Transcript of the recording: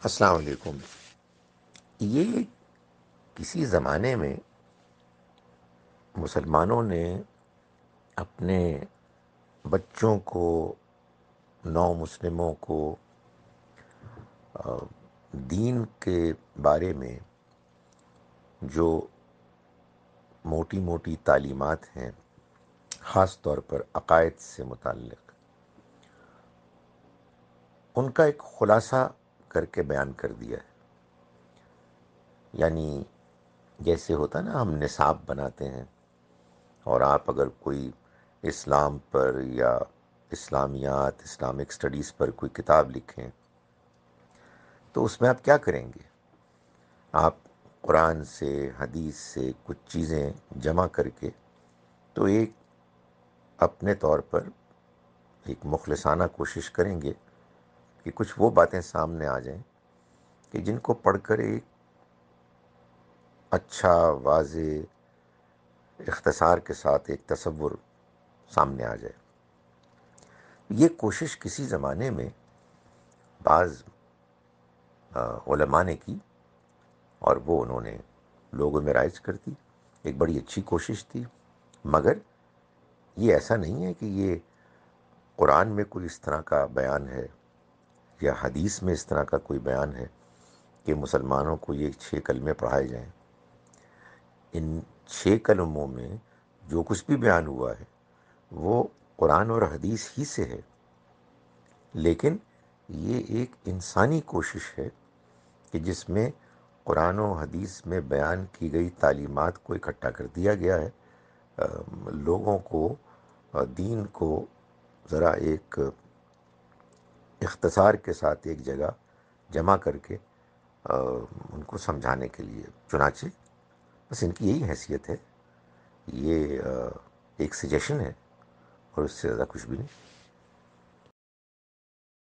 السلام علیکم۔ یہ کسی زمانے میں مسلمانوں نے اپنے بچوں کو، نو مسلموں کو دین کے بارے میں جو موٹی موٹی تعلیمات ہیں، خاص طور پر عقائد سے متعلق، ان کا ایک خلاصہ کر کے بیان کر دیا ہے۔ یعنی جیسے ہوتا نا، ہم نصاب بناتے ہیں، اور آپ اگر کوئی اسلام پر یا اسلامیات، اسلامک سٹڈیز پر کوئی کتاب لکھیں تو اس میں آپ کیا کریں گے؟ آپ قرآن سے، حدیث سے کچھ چیزیں جمع کر کے تو ایک اپنے طور پر ایک مخلصانہ کوشش کریں گے کہ کچھ وہ باتیں سامنے آ جائیں کہ جن کو پڑھ کر ایک اچھا، واضح اختصار کے ساتھ ایک تصور سامنے آ جائے۔ یہ کوشش کسی زمانے میں بعض علماء نے کی، اور وہ انہوں نے لوگوں میں رائج کر دی۔ ایک بڑی اچھی کوشش تھی، مگر یہ ایسا نہیں ہے کہ یہ قرآن میں کوئی اس طرح کا بیان ہے یا حدیث میں اس طرح کا کوئی بیان ہے کہ مسلمانوں کو یہ 6 کلمے پڑھائے جائیں۔ ان 6 کلموں میں جو کچھ بھی بیان ہوا ہے وہ قرآن اور حدیث ہی سے ہے، لیکن یہ ایک انسانی کوشش ہے کہ جس میں قرآن و حدیث میں بیان کی گئی تعلیمات کو اکٹھا کر دیا گیا ہے، لوگوں کو دین کو ذرا ایک اختصار کے ساتھ ایک جگہ جمع کر کے ان کو سمجھانے کے لیے۔ چنانچہ بس ان کی یہی حیثیت ہے، یہ ایک سجیشن ہے، اور اس سے زیادہ کچھ بھی نہیں۔